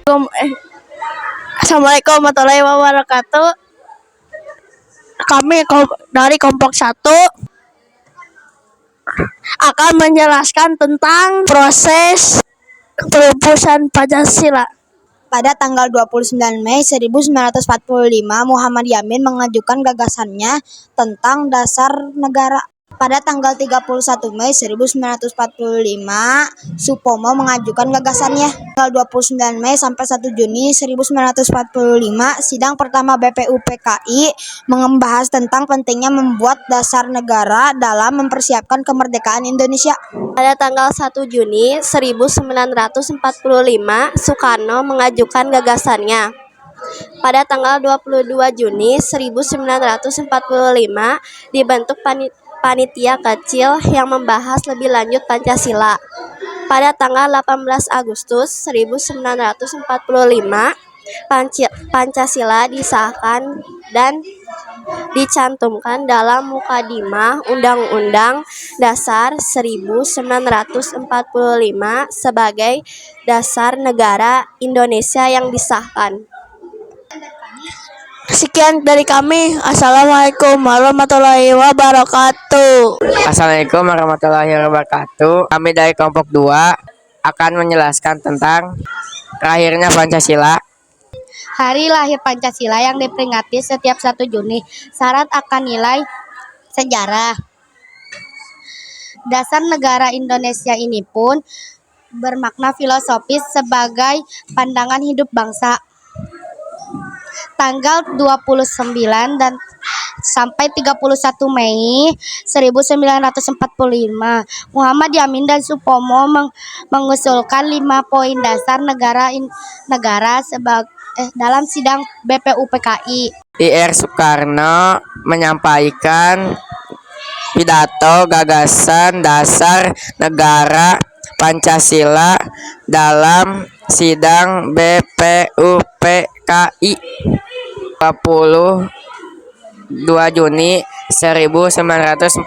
Assalamualaikum warahmatullahi wabarakatuh. Kami dari kelompok 1 akan menjelaskan tentang proses perubusan Pancasila. Pada tanggal 29 Mei 1945, Muhammad Yamin mengajukan gagasannya tentang dasar negara. Pada tanggal 31 Mei 1945, Supomo mengajukan gagasannya. Tanggal 29 Mei sampai 1 Juni 1945, sidang pertama BPUPKI membahas tentang pentingnya membuat dasar negara dalam mempersiapkan kemerdekaan Indonesia. Pada tanggal 1 Juni 1945, Soekarno mengajukan gagasannya. Pada tanggal 22 Juni 1945, dibentuk panitia kecil yang membahas lebih lanjut Pancasila. Pada tanggal 18 Agustus 1945, Pancasila disahkan dan dicantumkan dalam Mukadimah Undang-Undang Dasar 1945 sebagai dasar negara Indonesia yang disahkan. Sekian dari kami. Assalamualaikum warahmatullahi wabarakatuh. Assalamualaikum warahmatullahi wabarakatuh. Kami dari kelompok 2 akan menjelaskan tentang lahirnya Pancasila. Hari lahir Pancasila yang diperingati setiap 1 Juni. Syarat akan nilai sejarah. Dasar negara Indonesia ini pun bermakna filosofis sebagai pandangan hidup bangsa. Tanggal 29 dan sampai 31 Mei 1945, Muhammad Yamin dan Supomo mengusulkan 5 poin dasar negara dalam sidang BPUPKI. Ir Soekarno menyampaikan pidato gagasan dasar negara Pancasila dalam sidang BPUPKI 22 Juni 1945.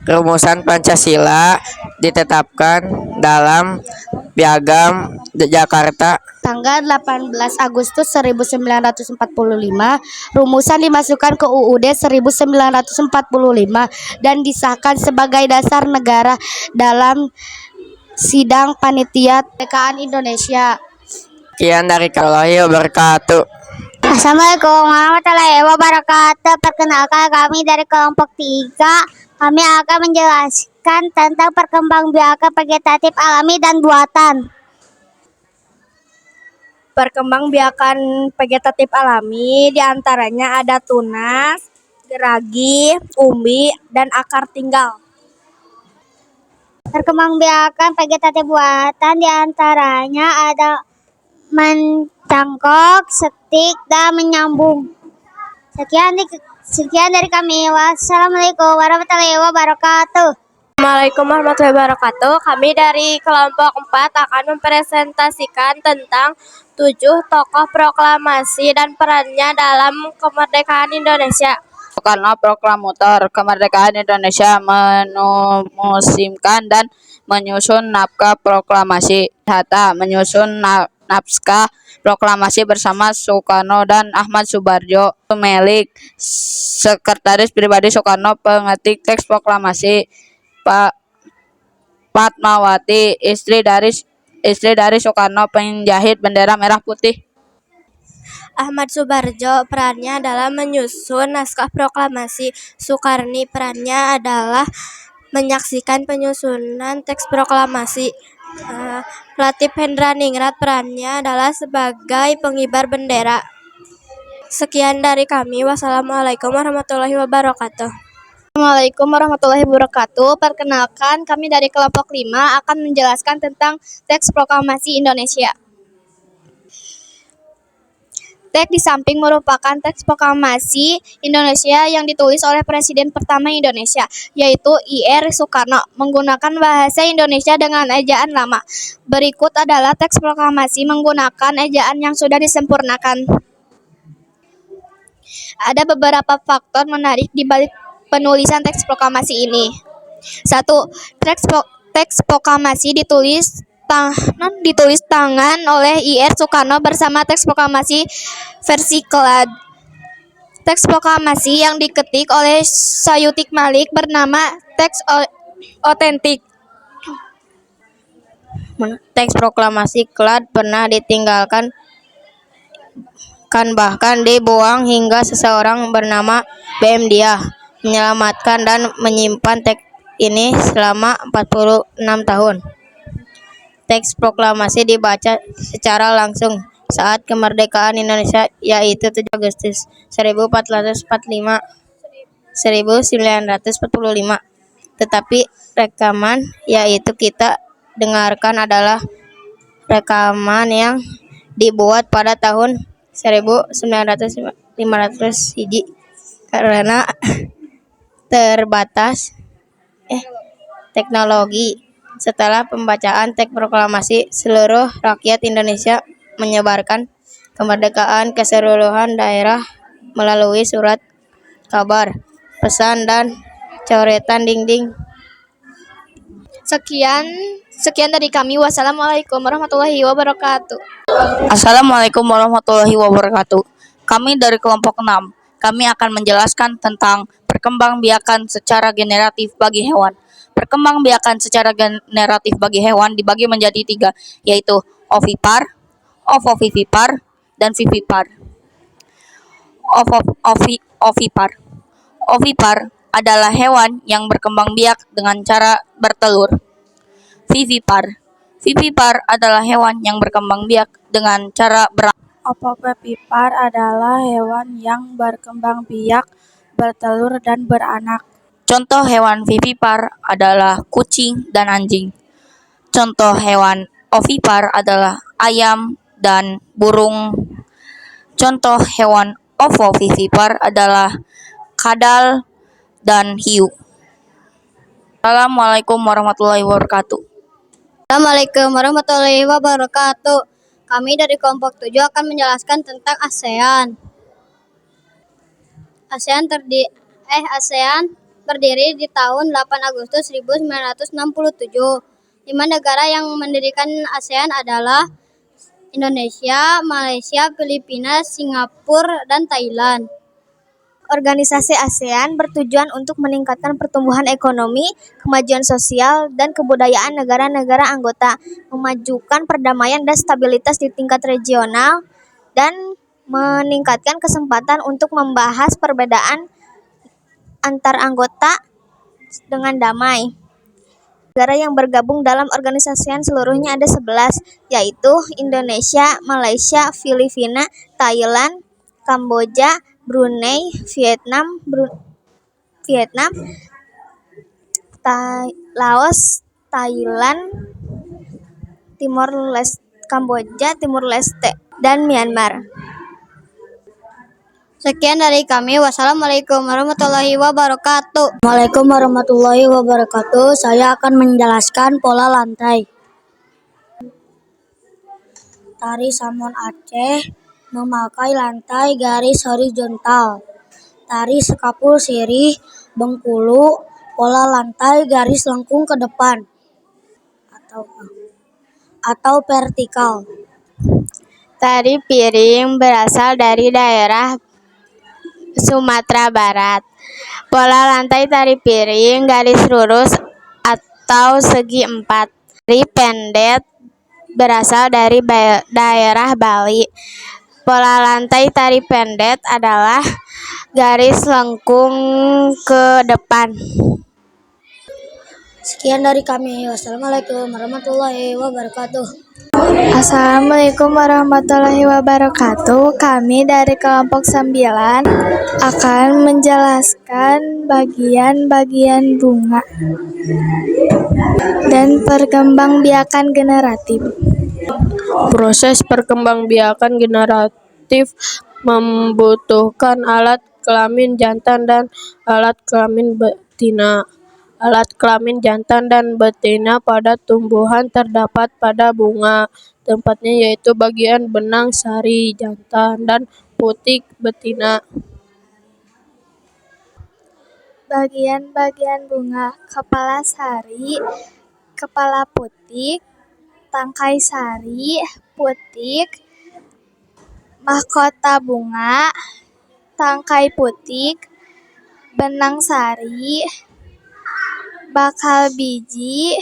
Rumusan Pancasila ditetapkan dalam Piagam Jakarta Tanggal 18 Agustus 1945, rumusan dimasukkan ke UUD 1945 dan disahkan sebagai dasar negara dalam sidang panitia kemerdekaan Indonesia. Sekian dari Warahmatullahi wabarakatuh. Assalamualaikum warahmatullahi wabarakatuh. Perkenalkan, kami dari kelompok 3. Kami akan menjelaskan tentang perkembangbiakan vegetatif alami dan buatan. Perkembangbiakan vegetatif alami diantaranya ada tunas, geragi, umbi, dan akar tinggal. Perkembangbiakan vegetatif buatan diantaranya ada mencangkok, setik, dan menyambung. Sekian dari kami. Wassalamualaikum warahmatullahi wabarakatuh. Assalamualaikum warahmatullahi wabarakatuh. Kami dari kelompok 4 akan mempresentasikan tentang 7 tokoh proklamasi dan perannya dalam kemerdekaan Indonesia. Soekarno, proklamator kemerdekaan Indonesia, memusimkan dan menyusun naskah proklamasi. Hatta menyusun naskah proklamasi bersama Soekarno dan Ahmad Subarjo. Melik, sekretaris pribadi Soekarno, pengetik teks proklamasi. Pak Fatmawati, istri dari Soekarno, penjahit bendera merah putih. Ahmad Subarjo perannya adalah menyusun naskah proklamasi. Soekarni perannya adalah menyaksikan penyusunan teks proklamasi. Latif Hendraningrat perannya adalah sebagai pengibar bendera. Sekian dari kami. Wassalamualaikum warahmatullahi wabarakatuh. Assalamualaikum warahmatullahi wabarakatuh. Perkenalkan, kami dari kelompok 5 akan menjelaskan tentang teks proklamasi Indonesia. Teks di samping merupakan teks proklamasi Indonesia yang ditulis oleh Presiden pertama Indonesia, yaitu Ir Soekarno, menggunakan bahasa Indonesia dengan ejaan lama. Berikut adalah teks proklamasi menggunakan ejaan yang sudah disempurnakan. Ada beberapa faktor menarik di balik penulisan teks proklamasi ini. 1. Teks proklamasi ditulis ditulis tangan oleh IR Soekarno bersama teks proklamasi versi KLAD. Teks proklamasi yang diketik oleh Sayutik Malik bernama teks otentik. Teks proklamasi KLAD pernah ditinggalkan bahkan dibuang hingga seseorang bernama BM Diah menyelamatkan dan menyimpan teks ini selama 46 tahun. Teks proklamasi dibaca secara langsung saat kemerdekaan Indonesia yaitu 7 Agustus 1945. Tetapi rekaman yaitu kita dengarkan adalah rekaman yang dibuat pada tahun 1900 Hiji karena terbatas teknologi. Setelah pembacaan teks proklamasi, seluruh rakyat Indonesia menyebarkan kemerdekaan ke seluruh daerah melalui surat kabar, pesan, dan coretan dinding. Sekian dari kami. Wassalamualaikum warahmatullahi wabarakatuh. Assalamualaikum warahmatullahi wabarakatuh. Kami dari kelompok 6. Kami akan menjelaskan tentang perkembangbiakan secara generatif bagi hewan. Perkembangbiakan secara generatif bagi hewan dibagi menjadi 3, yaitu ovipar, ovovivipar, dan vivipar. Ovipar. Ovipar adalah hewan yang berkembang biak dengan cara bertelur. Vivipar. Vivipar adalah hewan yang berkembang biak dengan cara Ovovivipar adalah hewan yang berkembang biak, bertelur, dan beranak. Contoh hewan vivipar adalah kucing dan anjing. Contoh hewan ovipar adalah ayam dan burung. Contoh hewan ovovivipar adalah kadal dan hiu. Assalamualaikum warahmatullahi wabarakatuh. Assalamualaikum warahmatullahi wabarakatuh. Kami dari kelompok 7 akan menjelaskan tentang ASEAN. ASEAN berdiri di tahun 8 Agustus 1967. 5 negara yang mendirikan ASEAN adalah Indonesia, Malaysia, Filipina, Singapura, dan Thailand. Organisasi ASEAN bertujuan untuk meningkatkan pertumbuhan ekonomi, kemajuan sosial, dan kebudayaan negara-negara anggota, memajukan perdamaian dan stabilitas di tingkat regional, dan meningkatkan kesempatan untuk membahas perbedaan antar anggota dengan damai. Negara yang bergabung dalam organisasi ASEAN seluruhnya ada 11, yaitu Indonesia, Malaysia, Filipina, Thailand, Kamboja, Brunei, Vietnam, Laos, Thailand, Kamboja, Timur Leste, dan Myanmar. Sekian dari kami. Wassalamualaikum warahmatullahi wabarakatuh. Waalaikumsalam warahmatullahi wabarakatuh. Saya akan menjelaskan pola lantai. Tari Saman Aceh memakai lantai garis horizontal. Tari Sekapul Sirih Bengkulu pola lantai garis lengkung ke depan atau vertikal. Tari piring berasal dari daerah Sumatera Barat. Pola lantai tari piring garis lurus atau segi 4. Tari pendet berasal dari daerah Bali. Pola lantai tari pendet adalah garis lengkung ke depan. Sekian dari kami. Wassalamualaikum warahmatullahi wabarakatuh. Assalamualaikum warahmatullahi wabarakatuh. Kami dari kelompok 9 akan menjelaskan bagian-bagian bunga dan perkembangbiakan generatif. Proses perkembangbiakan generatif membutuhkan alat kelamin jantan dan alat kelamin betina. Alat kelamin jantan dan betina pada tumbuhan terdapat pada bunga, tempatnya yaitu bagian benang sari jantan dan putik betina. Bagian-bagian bunga: kepala sari, kepala putik, tangkai sari, putik, mahkota bunga, tangkai putik, benang sari, bakal biji,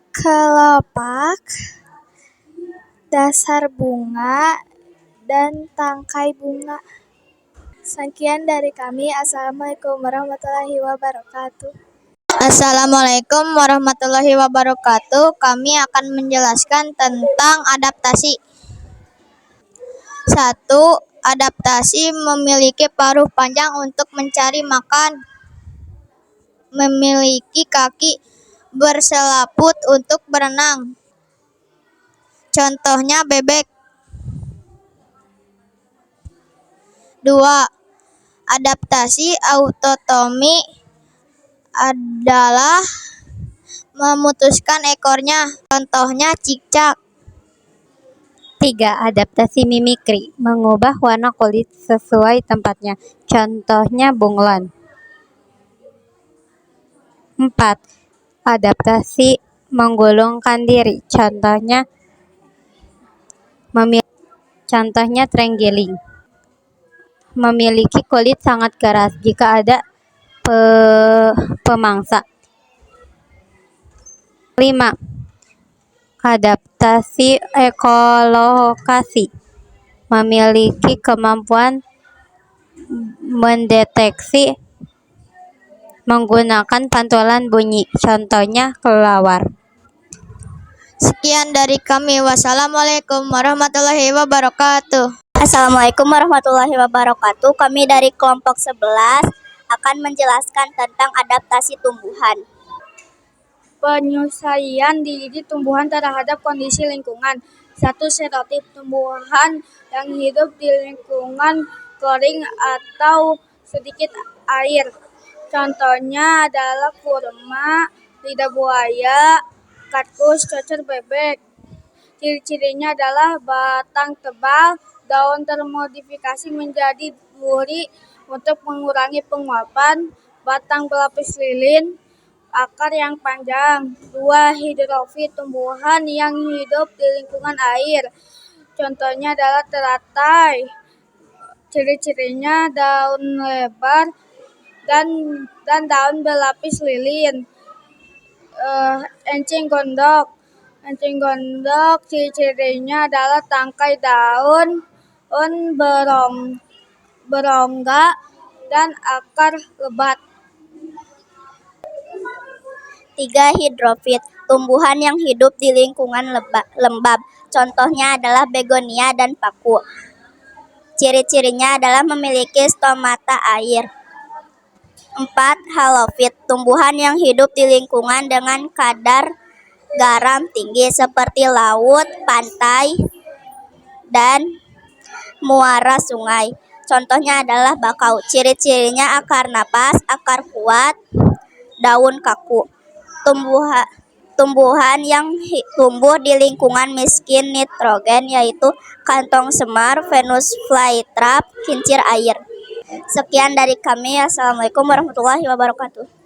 kelopak, dasar bunga, dan tangkai bunga. Sekian dari kami. Assalamualaikum warahmatullahi wabarakatuh. Assalamualaikum warahmatullahi wabarakatuh. Kami akan menjelaskan tentang adaptasi. 1. Adaptasi memiliki paruh panjang untuk mencari makan. Memiliki kaki berselaput untuk berenang. Contohnya bebek. 2. Adaptasi autotomi adalah memutuskan ekornya. Contohnya cicak. 3. Adaptasi mimikri, mengubah warna kulit sesuai tempatnya. Contohnya bunglon. 4. Adaptasi menggulungkan diri. Contohnya terenggiling. Memiliki kulit sangat keras jika ada pemangsa. 5. Adaptasi ekolokasi, memiliki kemampuan mendeteksi menggunakan pantulan bunyi. Contohnya kelelawar. Sekian dari kami. Wassalamualaikum warahmatullahi wabarakatuh. Assalamualaikum warahmatullahi wabarakatuh. Kami dari kelompok 11 akan menjelaskan tentang adaptasi tumbuhan. Penyesuaian diri tumbuhan terhadap kondisi lingkungan. 1. Serotip tumbuhan yang hidup di lingkungan kering atau sedikit air. Contohnya adalah kurma, lidah buaya, kaktus, cocor bebek. Ciri-cirinya adalah batang tebal, daun termodifikasi menjadi duri untuk mengurangi penguapan, batang berlapis lilin, akar yang panjang. 2. Hidrofit, tumbuhan yang hidup di lingkungan air. Contohnya adalah teratai. Ciri-cirinya daun lebar dan daun berlapis lilin. Encing gondok. Encing gondok ciri-cirinya adalah tangkai daun berongga dan akar lebat. 3. Hidrofit, tumbuhan yang hidup di lingkungan lembab. Contohnya adalah begonia dan paku. Ciri-cirinya adalah memiliki stomata air. 4. Halofit, tumbuhan yang hidup di lingkungan dengan kadar garam tinggi seperti laut, pantai, dan muara sungai. Contohnya adalah bakau. Ciri-cirinya akar napas, akar kuat, daun kaku. Tumbuhan yang tumbuh di lingkungan miskin nitrogen yaitu kantong semar, Venus flytrap, kincir air. Sekian dari kami. Assalamualaikum warahmatullahi wabarakatuh.